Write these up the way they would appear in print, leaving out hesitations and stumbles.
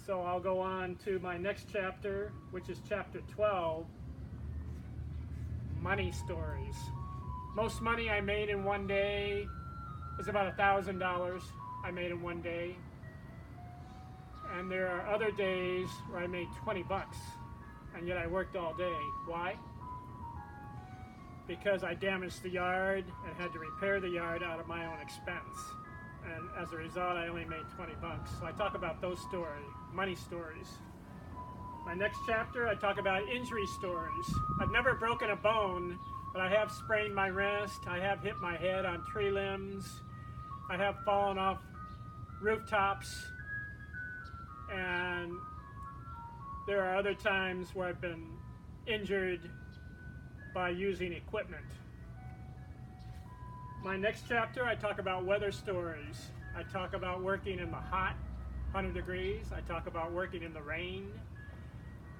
So I'll go on to my next chapter, which is chapter 12, money stories. Most money I made in one day was about $1,000 I made in one day. And there are other days where I made 20 bucks, and yet I worked all day. Why? Because I damaged the yard and had to repair the yard out of my own expense. And as a result, I only made 20 bucks. So I talk about those stories, money stories. My next chapter, I talk about injury stories. I've never broken a bone, but I have sprained my wrist. I have hit my head on tree limbs. I have fallen off rooftops. And there are other times where I've been injured by using equipment. My next chapter, I talk about weather stories. I talk about working in the hot 100 degrees. I talk about working in the rain.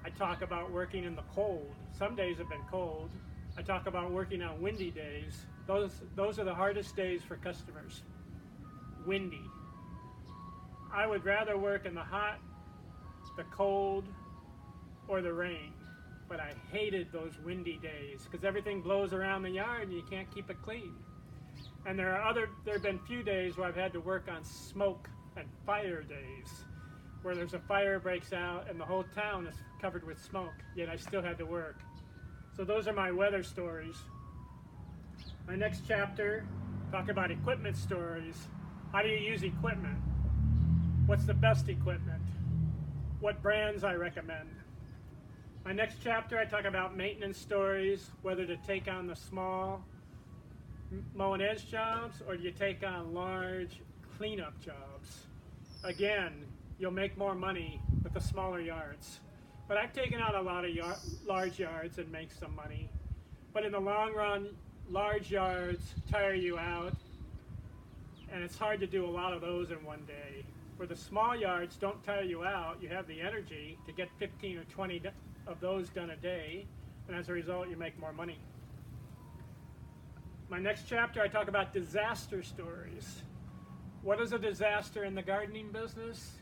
I talk about working in the cold. Some days have been cold. I talk about working on windy days. Those are the hardest days for customers. Windy. I would rather work in the hot, the cold, or the rain. But I hated those windy days because everything blows around the yard and you can't keep it clean. And there have been few days where I've had to work on smoke and fire days, where there's a fire breaks out and the whole town is covered with smoke, yet I still had to work. So those are my weather stories. My next chapter, talk about equipment stories. How do you use equipment? What's the best equipment? What brands I recommend? My next chapter, I talk about maintenance stories, whether to take on the small mow and edge jobs or do you take on large cleanup jobs. Again, you'll make more money with the smaller yards. But I've taken out a lot of large yards and make some money. But in the long run, large yards tire you out, and it's hard to do a lot of those in one day. Where the small yards don't tire you out, you have the energy to get 15 or 20 of those done a day, and as a result, you make more money. My next chapter, I talk about disaster stories. What is a disaster in the gardening business?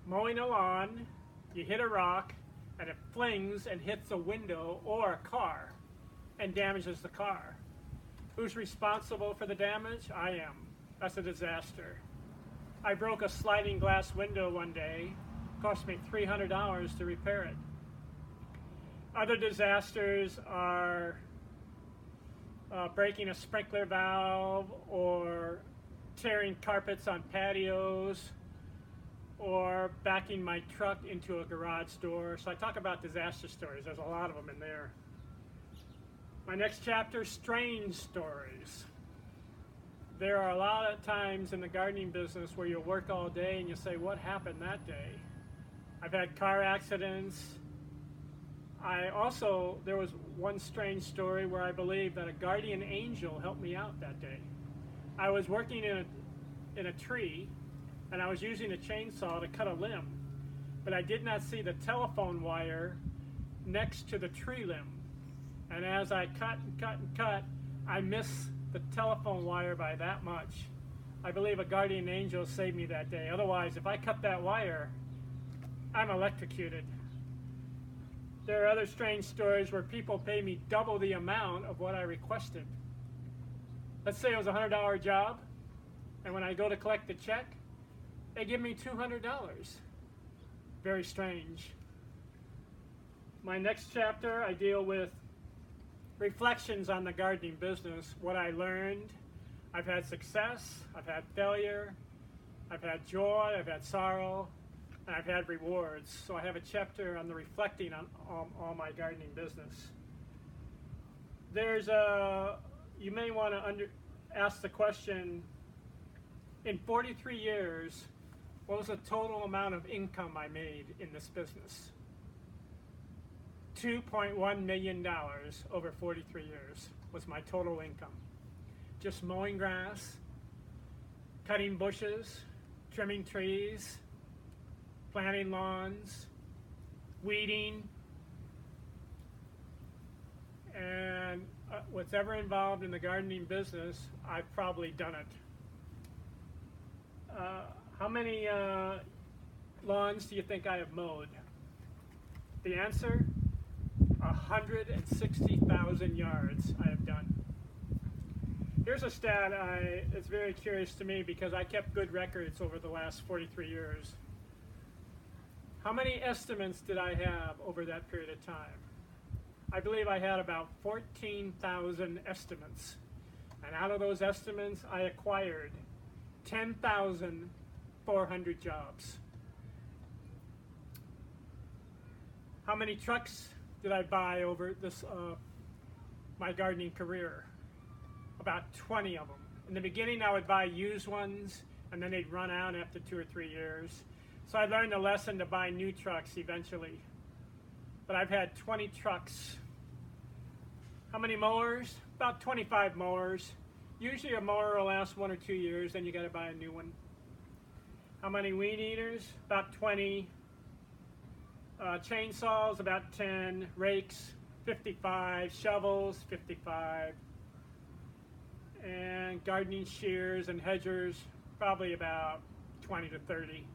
Mowing a lawn, you hit a rock, and it flings and hits a window or a car and damages the car. Who's responsible for the damage? I am. That's a disaster. I broke a sliding glass window one day. It cost me $300 to repair it. Other disasters are breaking a sprinkler valve or tearing carpets on patios or backing my truck into a garage door. So I talk about disaster stories. There's a lot of them in there. My next chapter, strange stories. There are a lot of times in the gardening business where you'll work all day and you'll say, what happened that day? I've had car accidents. There was one strange story where I believe that a guardian angel helped me out that day. I was working in a tree and I was using a chainsaw to cut a limb, but I did not see the telephone wire next to the tree limb. And as I cut and cut and cut, I missed the telephone wire by that much. I believe a guardian angel saved me that day. Otherwise, if I cut that wire, I'm electrocuted. There are other strange stories where people pay me double the amount of what I requested. Let's say it was a $100 job, and when I go to collect the check, they give me $200. Very strange. My next chapter, I deal with reflections on the gardening business, what I learned. I've had success, I've had failure, I've had joy, I've had sorrow, and I've had rewards. So I have a chapter on the reflecting on all my gardening business. You may want to ask the question, in 43 years, what was the total amount of income I made in this business? $2.1 million over 43 years was my total income. Just mowing grass, cutting bushes, trimming trees, planting lawns, weeding, and what's ever involved in the gardening business, I've probably done it. How many lawns do you think I have mowed? The answer, 160,000 yards I have done. Here's a stat it's very curious to me because I kept good records over the last 43 years. How many estimates did I have over that period of time? I believe I had about 14,000 estimates. And out of those estimates, I acquired 10,400 jobs. How many trucks did I buy over this my gardening career? About 20 of them. In the beginning, I would buy used ones, and then they'd run out after 2 or 3 years. So I learned a lesson to buy new trucks eventually. But I've had 20 trucks. How many mowers? About 25 mowers. Usually a mower will last 1 or 2 years, then you got to buy a new one. How many weed eaters? About 20. Chainsaws, about 10. Rakes, 55. Shovels, 55. And gardening shears and hedgers, probably about 20 to 30.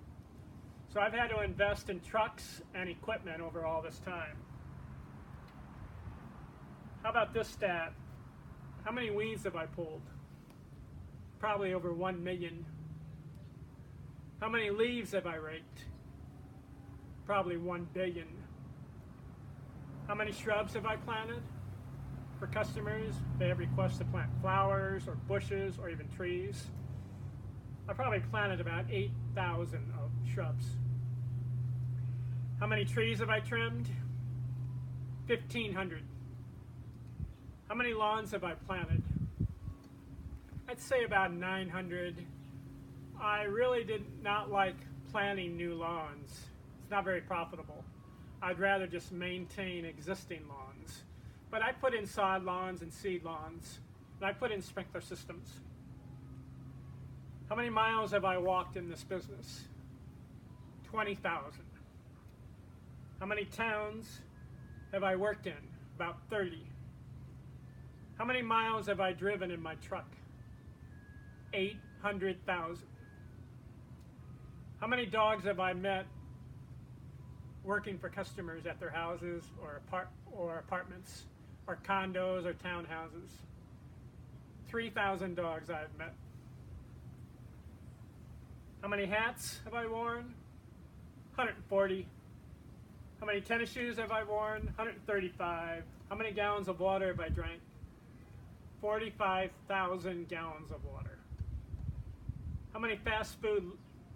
So I've had to invest in trucks and equipment over all this time. How about this stat? How many weeds have I pulled? Probably over 1 million. How many leaves have I raked? Probably 1 billion. How many shrubs have I planted? For customers, they have requests to plant flowers or bushes or even trees. I probably planted about 8,000 of shrubs. How many trees have I trimmed? 1,500. How many lawns have I planted? I'd say about 900. I really did not like planting new lawns. It's not very profitable. I'd rather just maintain existing lawns. But I put in sod lawns and seed lawns, and I put in sprinkler systems. How many miles have I walked in this business? 20,000. How many towns have I worked in? About 30. How many miles have I driven in my truck? 800,000. How many dogs have I met working for customers at their houses or apartments or condos or townhouses? 3,000 dogs I've met. How many hats have I worn? 140. How many tennis shoes have I worn? 135. How many gallons of water have I drank? 45,000 gallons of water. How many fast food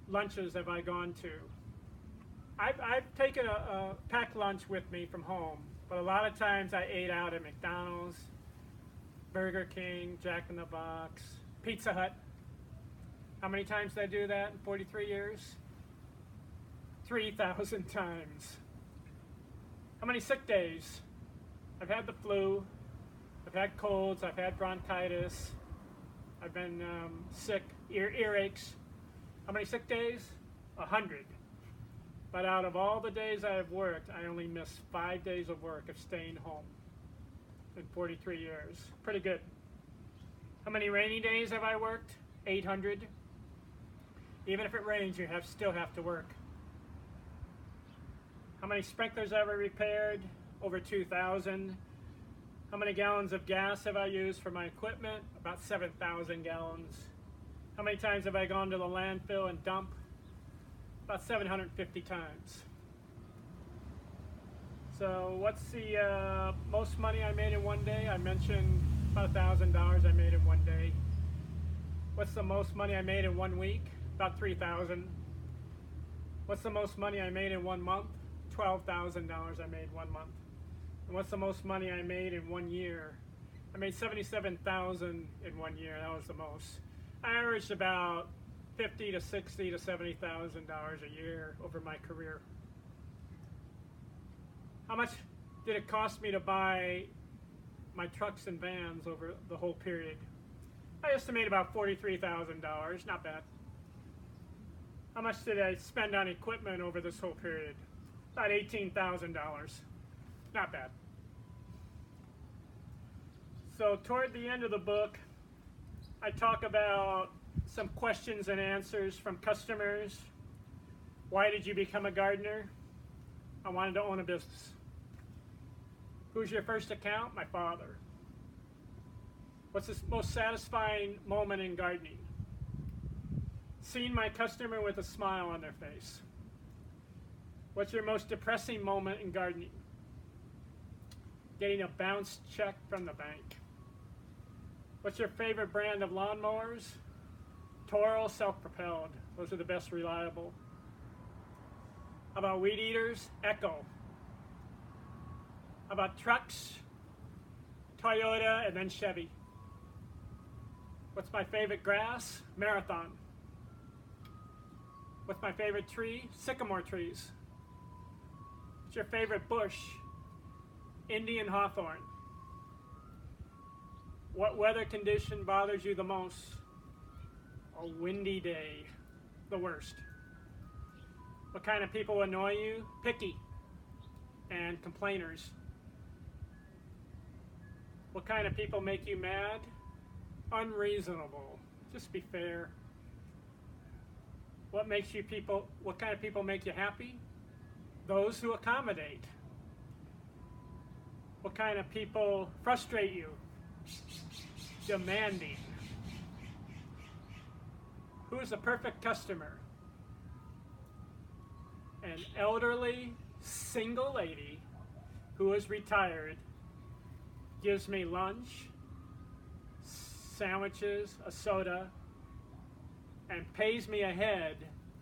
lunches have I gone to? I've taken a packed lunch with me from home, but a lot of times I ate out at McDonald's, Burger King, Jack in the Box, Pizza Hut. How many times did I do that in 43 years? 3,000 times. How many sick days? I've had the flu, I've had colds, I've had bronchitis, I've been sick, earaches. How many sick days? 100. But out of all the days I have worked, I only missed 5 days of work of staying home in 43 years. Pretty good. How many rainy days have I worked? 800. Even if it rains, you still have to work. How many sprinklers have I repaired? Over 2,000. How many gallons of gas have I used for my equipment? About 7,000 gallons. How many times have I gone to the landfill and dumped? About 750 times. So what's the most money I made in one day? I mentioned about $1,000 I made in one day. What's the most money I made in 1 week? About 3,000. What's the most money I made in 1 month? $12,000 I made 1 month. And what's the most money I made in 1 year? I made $77,000 in 1 year. That was the most. I averaged about $50,000 to $60,000 to $70,000 a year over my career. How much did it cost me to buy my trucks and vans over the whole period? I estimate about $43,000. Not bad. How much did I spend on equipment over this whole period? About $18,000. Not bad. So toward the end of the book, I talk about some questions and answers from customers, Why did you become a gardener? I wanted to own a business. Who's your first account? My father. What's the most satisfying moment in gardening? Seeing my customer with a smile on their face. What's your most depressing moment in gardening? Getting a bounce check from the bank. What's your favorite brand of lawnmowers? Toro, self-propelled. Those are the best reliable. How about weed eaters? Echo. How about trucks? Toyota and then Chevy. What's my favorite grass? Marathon. What's my favorite tree? Sycamore trees. What's your favorite bush? Indian hawthorn. What weather condition bothers you the most? A windy day. The worst. What kind of people annoy you? Picky and complainers. What kind of people make you mad? Unreasonable. Just be fair. What kind of people make you happy? Those who accommodate. What kind of people frustrate you? Demanding. Who is the perfect customer? An elderly, single lady who is retired, gives me lunch, sandwiches, a soda, and pays me ahead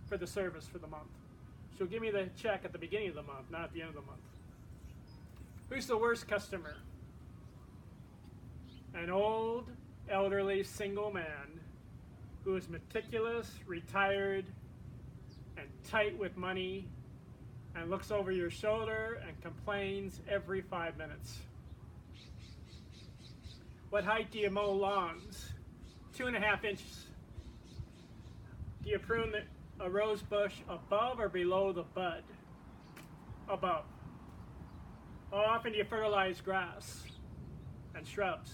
for the service for the month. She'll give me the check at the beginning of the month, not at the end of the month. Who's the worst customer? An old, elderly, single man who is meticulous, retired, and tight with money, and looks over your shoulder and complains every 5 minutes. What height do you mow lawns? 2.5 inches. Do you prune a rose bush above or below the bud? Above. How often do you fertilize grass and shrubs?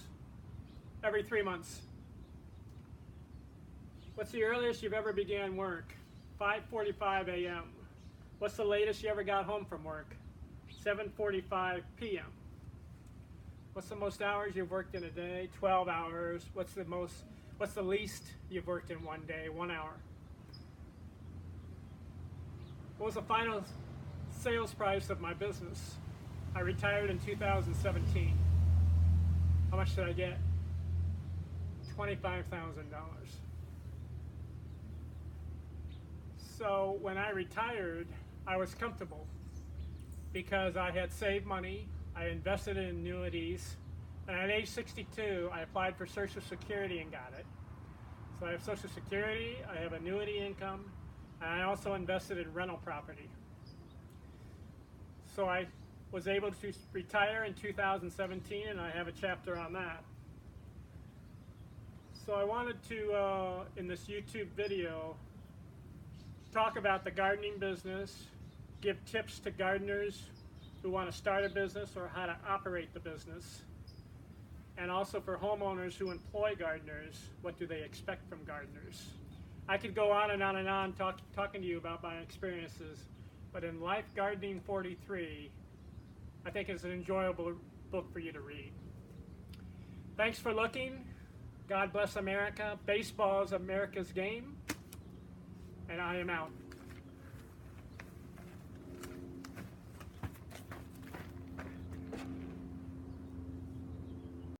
Every 3 months. What's the earliest you've ever began work? 5:45 a.m. What's the latest you ever got home from work? 7:45 p.m. What's the most hours you've worked in a day? 12 hours. What's the least you've worked in one day? 1 hour. What was the final sales price of my business? I retired in 2017. How much did I get? $25,000. So when I retired, I was comfortable because I had saved money, I invested in annuities, and at age 62, I applied for Social Security and got it. So I have Social Security, I have annuity income, and I also invested in rental property. So I was able to retire in 2017, and I have a chapter on that. So I wanted to, in this YouTube video, talk about the gardening business, give tips to gardeners who want to start a business or how to operate the business, and also for homeowners who employ gardeners, what do they expect from gardeners. I could go on and on and on talking to you about my experiences, but in Life Gardening 43, I think it's an enjoyable book for you to read. Thanks for looking. God bless America. Baseball is America's game. And I am out.